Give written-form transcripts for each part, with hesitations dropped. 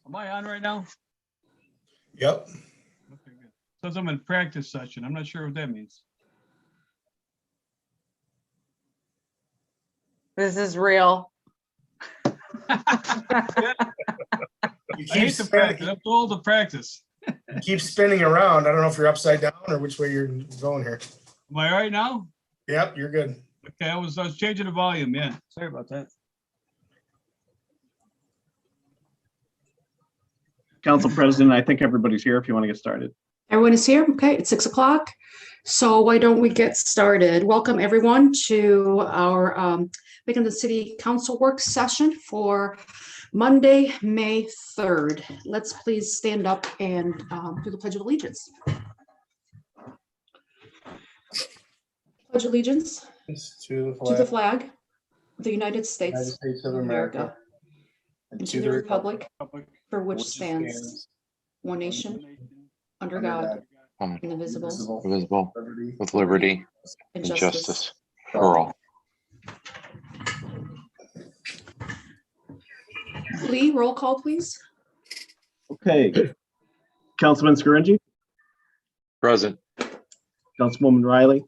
Am I on right now? Yep. Okay, good. Says I'm in practice session. I'm not sure what that means. This is real. You I keep, hate to practice. I'm too old to practice. you keep spinning around. I don't know if you're upside down or which way you're going here. Am I all right now? Yep, you're good. Okay, I was changing the volume. Yeah, sorry about that. Council President, I think everybody's here if you want to get started. Everyone is here. Okay, it's 6 o'clock. So why don't we get started? Welcome everyone to our Binghamton City Council work session for Monday, May 3rd. Let's please stand up and do the Pledge of Allegiance. Pledge allegiance To to the flag of the United United States States of America and to the republic for which stands one nation under God, indivisible, Visible liberty, with liberty and and justice justice for all. Lee, roll call, please. Okay. Councilman Scaringi, Present. Councilwoman Riley,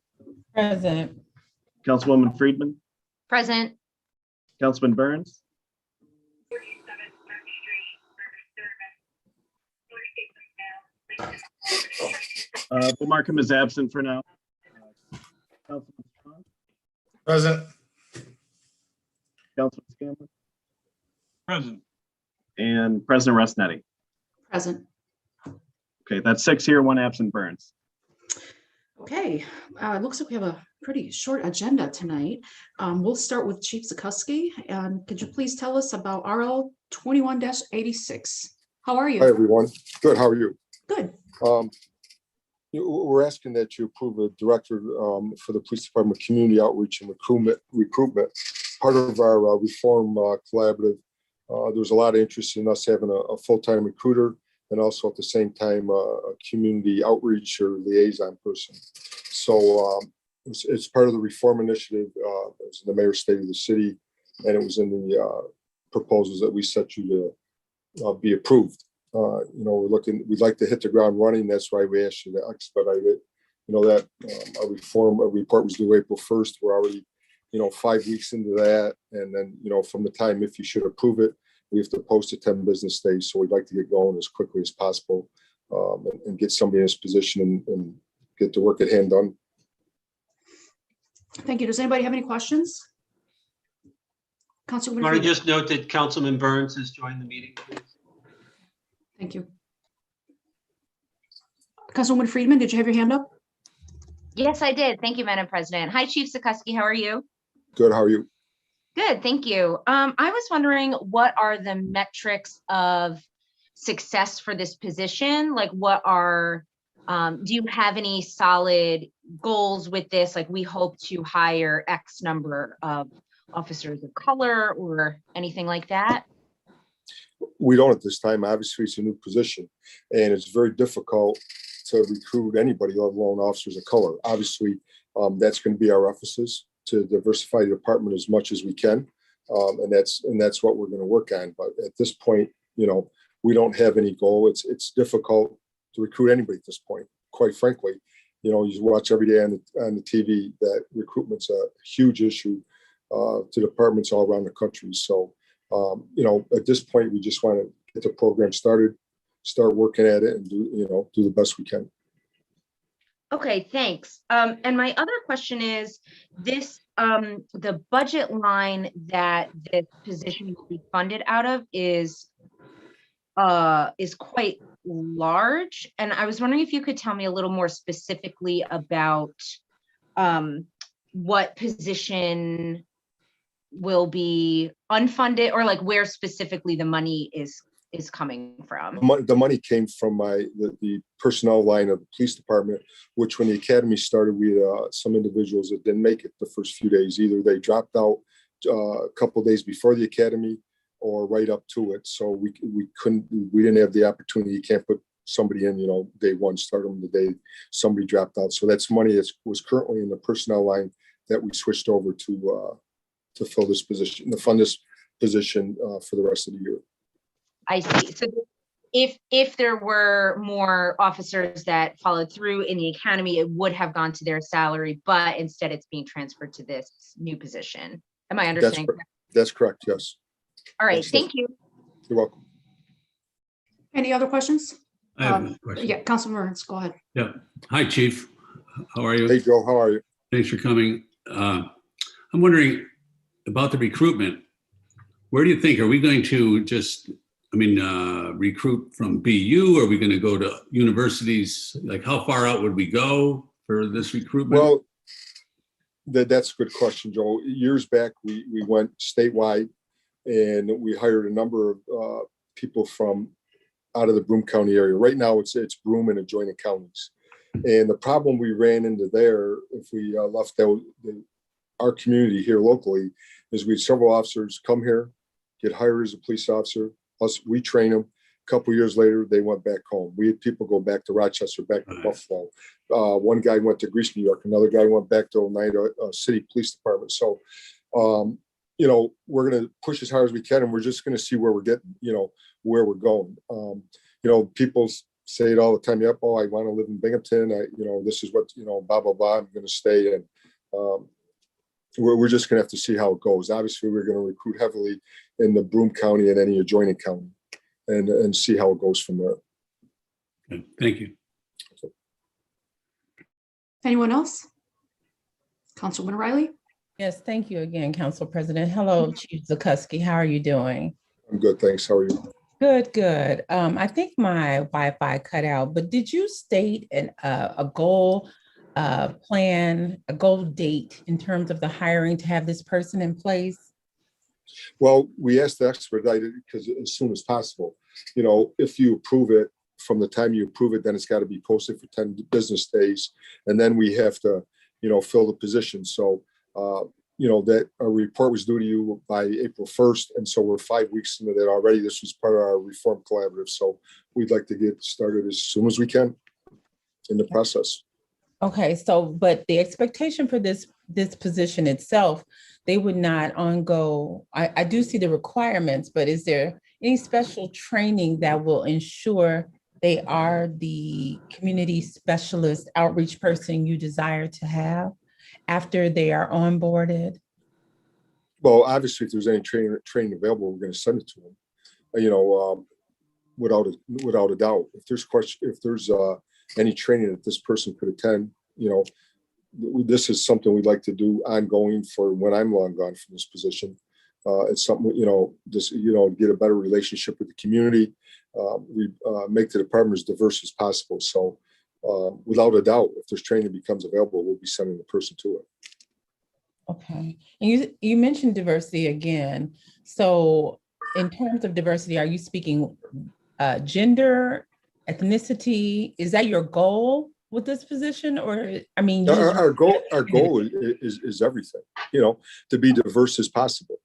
Present. Councilwoman Friedman, Present. Councilman Burns, we'll mark him as absent for now. Councilman Strong, present. Councilman Scanlon, Present. and President Rosnetti. Present. Okay, that's 6 here, 1 absent. Burns. Okay, it looks like we have a pretty short agenda tonight. We'll start with Chief Zukoski, and could you please tell us about RL 21-86? How are Hi, you? everyone. Good. How are you? Good. We're asking that you approve a director for the police department community outreach and recruitment. Part of our reform collaborative, there was a lot of interest in us having a full-time recruiter and also at the same time a community outreach or liaison person. So it's part of the reform initiative. It was in the mayor's state of the city, and it was in the proposals that we set you to be approved. We'd like to hit the ground running. That's why we asked you to expedite it. That our report was due April 1st. We're already, 5 weeks into that. And then, from the time, if you should approve it, we have to post it 10 business days. So we'd like to get going as quickly as possible and get somebody in this position and get the work at hand done. Thank you. Does anybody have any questions? Councilwoman Want to Friedman. just note that Councilman Burns has joined the meeting, please. Thank you. Councilwoman Friedman, did you have your hand up? Yes, I did. Thank you, Madam President. Hi, Chief Zukoski. How are you? Good. How are you? Good, thank you. I was wondering, what are the metrics of success for this position? Like, do you have any solid goals with this? Like, we hope to hire X number of officers of color or anything like that? We don't at this time. Obviously, it's a new position, and it's very difficult to recruit anybody, let alone officers of color. Obviously, that's going to be our emphasis, to diversify the department as much as we can, and that's what we're going to work on. But at this point, we don't have any goal. It's difficult to recruit anybody at this point. Quite frankly, you watch every day on the TV that recruitment's a huge issue to departments all around the country. So. At this point, we just want to get the program started, start working at it, and do the best we can. Okay, thanks. And my other question is this, the budget line that this position will be funded out of is quite large. And I was wondering if you could tell me a little more specifically about what position will be unfunded, or like where specifically the money is coming from. The money came from the personnel line of the police department, which when the academy started, we had some individuals that didn't make it the first few days. Either they dropped out a couple of days before the academy or right up to it. So we didn't have the opportunity. You can't put somebody in, day one, start them the day somebody dropped out. So that's money that was currently in the personnel line that we switched over to fill this position, to fund this position for the rest of the year. I see. So if there were more officers that followed through in the academy, it would have gone to their salary, but instead it's being transferred to this new position. Am I understanding? correct? That's correct, yes. All right, That's thank you. You're welcome. Any other questions? I have a question. Yeah, Councilman Burns, go ahead. Yeah. Hi, Chief. How are you? Hey, Joe, how are you? Thanks for coming. I'm wondering about the recruitment. Where do you think, are we going to just, recruit from BU? Are we going to go to universities? Like, how far out would we go for this recruitment? Well, that's a good question, Joe. Years back, we went statewide and we hired a number of people from out of the Broome County area. Right now, it's Broome and adjoining counties. And the problem we ran into there, if we left out our community here locally, is we had several officers come here, get hired as a police officer, we train them. A couple years later, they went back home. We had people go back to Rochester, back to Buffalo. One guy went to Greece, New York. Another guy went back to Oneida City Police Department. So, we're going to push as hard as we can, and we're just going to see where we're getting, where we're going. People say it all the time. Yep. Oh, I want to live in Binghamton. This is what, blah, blah, blah. I'm going to stay. And we're just going to have to see how it goes. Obviously, we're going to recruit heavily in the Broome County and any adjoining county and see how it goes from there. Okay, thank you. Anyone else? Councilwoman Riley? Yes, thank you again, Council President. Hello, Chief Zukoski. How are you doing? I'm good. Thanks. How are you? Good, good. I think my Wi-Fi cut out, but did you state a goal plan, a goal date in terms of the hiring to have this person in place? Well, we asked to expedite it because as soon as possible. If you approve it, from the time you approve it, then it's got to be posted for 10 business days. And then we have to, fill the position. So, that a report was due to you by April 1st. And so we're 5 weeks into that already. This was part of our reform collaborative. So we'd like to get started as soon as we can in the process. Okay, so, but the expectation for this position itself, they would not I do see the requirements, but is there any special training that will ensure they are the community specialist outreach person you desire to have after they are onboarded? Well, obviously, if there's any training available, we're going to send it to them, without a doubt. If there's any training that this person could attend, this is something we'd like to do ongoing for when I'm long gone from this position. It's something, get a better relationship with the community. We make the department as diverse as possible. So without a doubt, if there's training becomes available, we'll be sending the person to it. Okay, and you mentioned diversity again. So in terms of diversity, are you speaking gender, ethnicity? Is that your goal with this position? Or, our goal is everything, to be diverse as possible,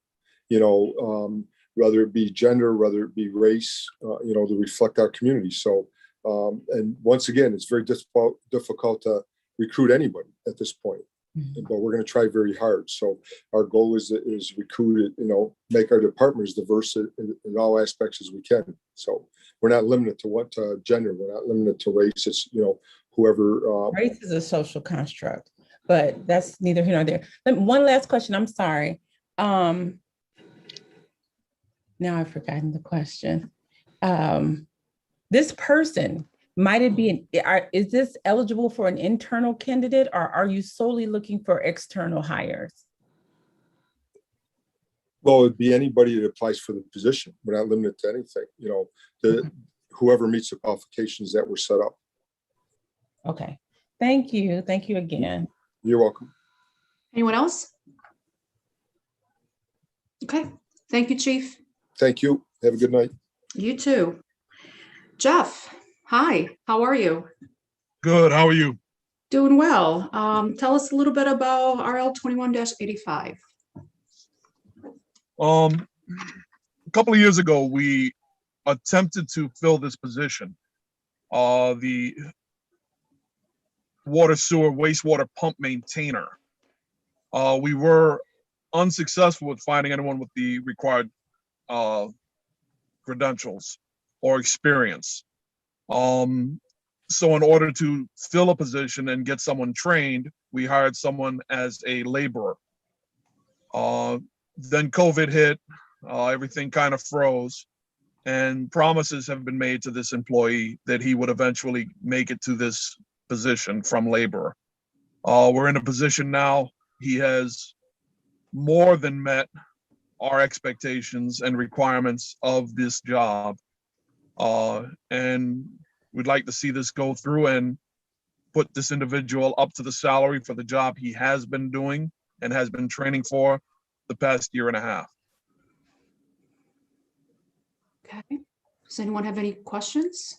whether it be gender, whether it be race, to reflect our community. So, and once again, it's very difficult to recruit anybody at this point, but we're going to try very hard. So our goal is recruit it, make our department as diverse in all aspects as we can. So we're not limited to what gender, we're not limited to race. It's, whoever. Race is a social construct, but that's neither here nor there. One last question, I'm sorry. Now I've forgotten the question. This person, is this eligible for an internal candidate, or are you solely looking for external hires? Well, it'd be anybody that applies for the position. We're not limited to anything, whoever meets the qualifications that were set up. Okay, thank you. Thank you again. You're welcome. Anyone else? Okay, thank you, Chief. Thank you. Have a good night. You too. Jeff, hi, how are you? Good, how are you? Doing well. Tell us a little bit about RL 21-85. A couple of years ago, we attempted to fill this position. The water sewer wastewater pump maintainer. We were unsuccessful with finding anyone with the required credentials. or experience. So in order to fill a position and get someone trained, we hired someone as a laborer. Then COVID hit, everything kind of froze, and promises have been made to this employee that he would eventually make it to this position from laborer. We're in a position now, he has more than met our expectations and requirements of this job. And we'd like to see this go through and put this individual up to the salary for the job he has been doing and has been training for the past year and a half. Okay. Does anyone have any questions?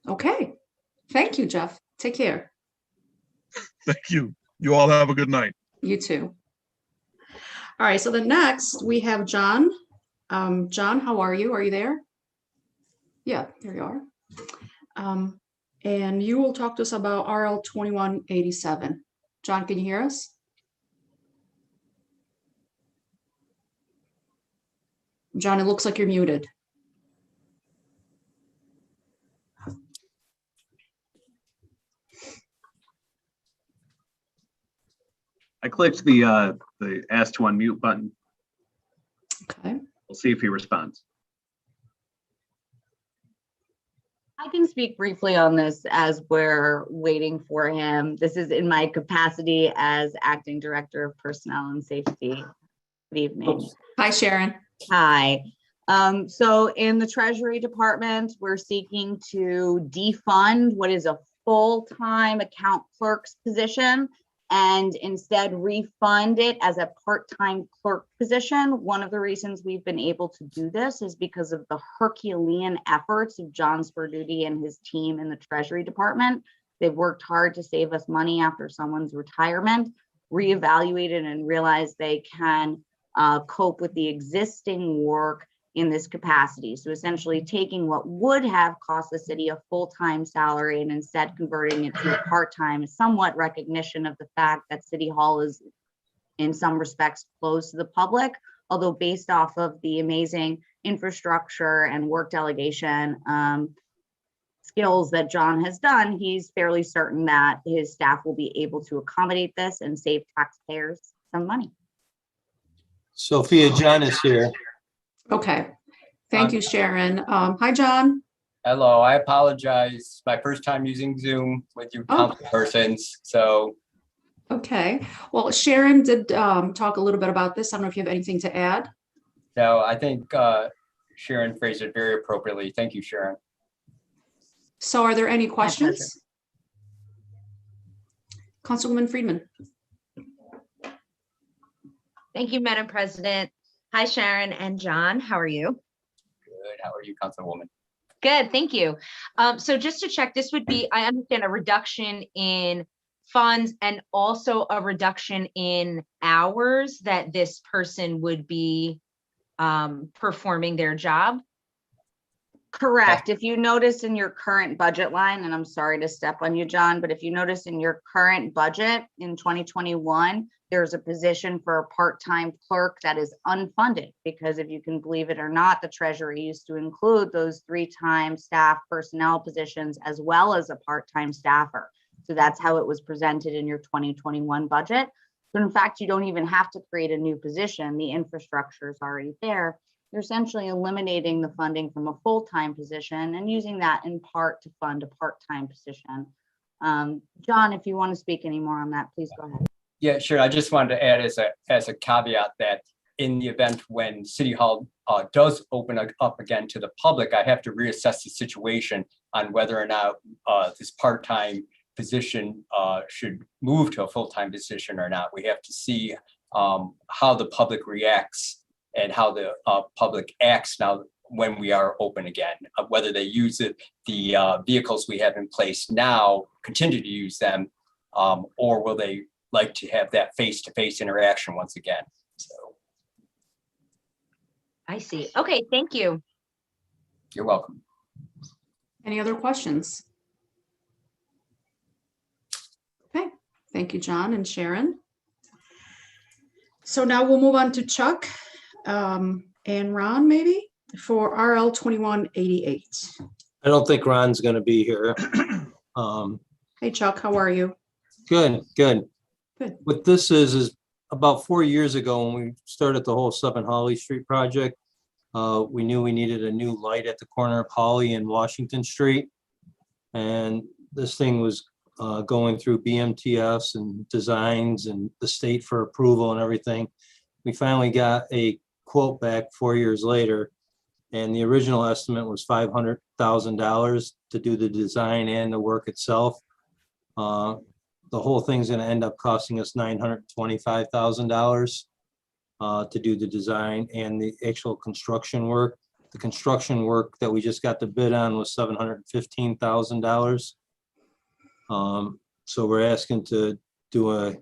Okay. Thank you, Jeff. Take care. Thank you. You all have a good night. You too. All right, so the next we have John. John, how are you? Are you there? Yeah, there you are. And you will talk to us about RL 2187. John, can you hear us? John, it looks like you're muted. I clicked the ask to unmute button. Okay. We'll see if he responds. I can speak briefly on this as we're waiting for him. This is in my capacity as Acting Director of Personnel and Safety. Good evening. Hi, Sharon. Hi. So in the Treasury Department, we're seeking to defund what is a full-time account clerk's position and instead refund it as a part-time clerk position. One of the reasons we've been able to do this is because of the Herculean efforts of John Sperduti and his team in the Treasury Department. They've worked hard to save us money after someone's retirement, reevaluated and realized they can cope with the existing work in this capacity. So essentially taking what would have cost the city a full-time salary and instead converting it to a part-time is somewhat recognition of the fact that City Hall is in some respects closed to the public, although based off of the amazing infrastructure and work delegation skills that John has done, he's fairly certain that his staff will be able to accommodate this and save taxpayers some money. Sophia, John is here. Okay. Thank you, Sharon. Hi, John. Hello, I apologize. It's my first time using Zoom with you council persons, so. Okay. Well, Sharon did talk a little bit about this. I don't know if you have anything to add. No, I think Sharon phrased it very appropriately. Thank you, Sharon. So are there any questions? Councilwoman Friedman. Thank you, Madam President. Hi, Sharon and John. How are you? Good. How are you, Councilwoman? Good, thank you. So just to check, this would be, I understand, a reduction in funds and also a reduction in hours that this person would be performing their job? Correct. If you notice in your current budget line, and I'm sorry to step on you, John, but if you notice in your current budget in 2021, there's a position for a part-time clerk that is unfunded because if you can believe it or not, the Treasury used to include those 3-time staff personnel positions as well as a part-time staffer. So that's how it was presented in your 2021 budget. But in fact, you don't even have to create a new position. The infrastructure is already there. You're essentially eliminating the funding from a full-time position and using that in part to fund a part-time position. John, if you want to speak any more on that, please go ahead. Yeah, sure. I just wanted to add as a caveat that in the event when City Hall does open up again to the public, I have to reassess the situation on whether or not this part-time position should move to a full-time position or not. We have to see how the public reacts and how the public acts now when we are open again, whether they use the vehicles we have in place now, continue to use them, or will they like to have that face-to-face interaction once again. So I see. Okay, thank you. You're welcome. Any other questions? Okay, thank you, John and Sharon. So now we'll move on to Chuck. and Ron, maybe, for RL 2188. I don't think Ron's gonna be here. Hey Chuck, how are you? Good, good. Good. What this is about 4 years ago, when we started the whole 7 Holly Street project, we knew we needed a new light at the corner of Holly and Washington Street. And this thing was going through BMTS and designs and the state for approval and everything. We finally got a quote back 4 years later, and the original estimate was $500,000 to do the design and the work itself. The whole thing's gonna end up costing us $925,000 to do the design and the actual construction work. The construction work that we just got the bid on was $715,000. So we're asking to do a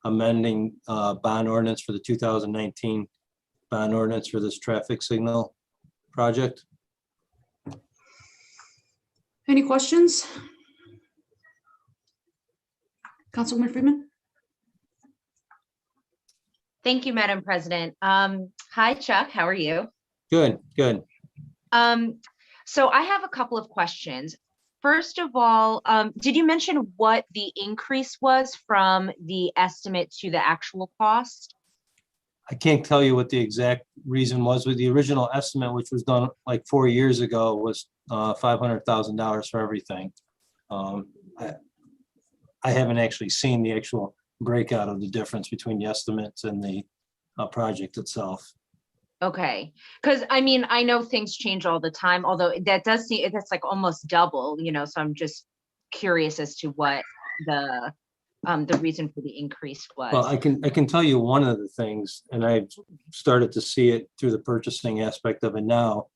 amending bond ordinance for the 2019 bond ordinance for this traffic signal project. Any questions? Councilwoman Freeman? Thank you, Madam President. Hi, Chuck, how are you? Good, good. So I have a couple of questions. First of all, did you mention what the increase was from the estimate to the actual cost? I can't tell you what the exact reason was with the original estimate, which was done like 4 years ago, was $500,000 for everything. I haven't actually seen the actual breakout of the difference between the estimates and the project itself. Okay, because I mean, I know things change all the time, although that does seem, that's like almost double, you know, so I'm just curious as to what the reason for the increase was. Well, I can tell you one of the things, and I've started to see it through the purchasing aspect of it now,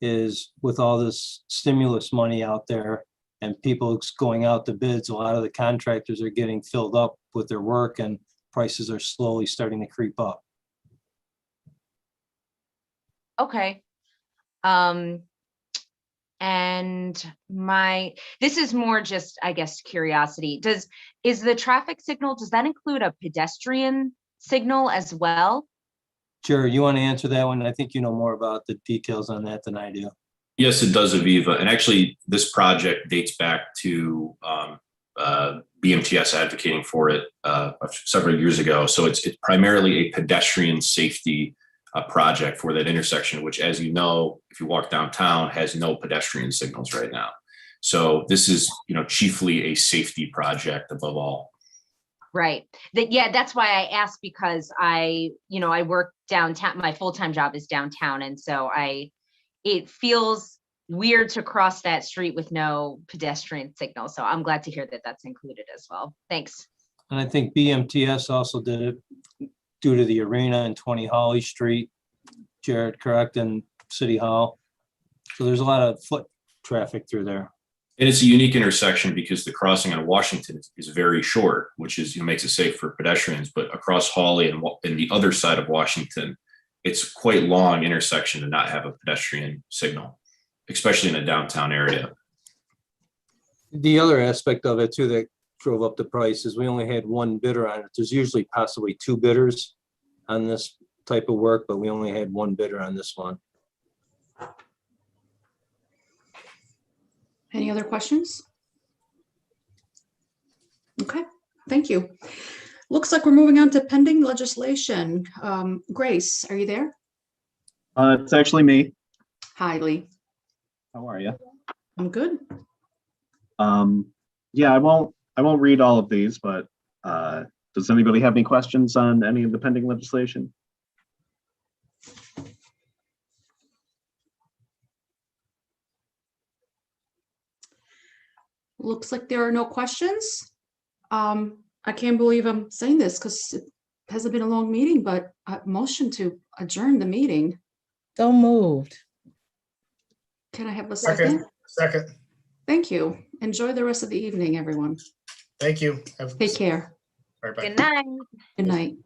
is with all this stimulus money out there and people going out to bids, a lot of the contractors are getting filled up with their work and prices are slowly starting to creep up. Okay. And this is more just, I guess, curiosity. Is the traffic signal, does that include a pedestrian signal as well? Jared, you want to answer that one? I think you know more about the details on that than I do. Yes, it does, Aviva. And actually, this project dates back to BMTS advocating for it several years ago. So it's primarily a pedestrian safety project for that intersection, which, as you know, if you walk downtown, has no pedestrian signals right now. So this is, chiefly a safety project above all. Right. Yeah, that's why I asked, because I work downtown. My full-time job is downtown. And so it feels weird to cross that street with no pedestrian signal. So I'm glad to hear that that's included as well. Thanks. And I think BMTS also did it due to the arena and 20 Holly Street, Jared, correct, and City Hall. So there's a lot of foot traffic through there. And it's a unique intersection because the crossing on Washington is very short, which is makes it safe for pedestrians. But across Holly and the other side of Washington, it's quite long intersection to not have a pedestrian signal, especially in a downtown area. The other aspect of it too that drove up the price is we only had one bidder on it. There's usually possibly 2 bidders on this type of work, but we only had one bidder on this one. Any other questions? Okay, thank you. Looks like we're moving on to pending legislation. Grace, are you there? It's actually me. Hi, Lee. How are you? I'm good. Yeah, I won't read all of these, but does anybody have any questions on any of the pending legislation? Looks like there are no questions. I can't believe I'm saying this because it hasn't been a long meeting, but a motion to adjourn the meeting. So moved. Can I have a second? Second. Thank you. Enjoy the rest of the evening, everyone. Thank you. Take care. Bye-bye. Good night. Good night.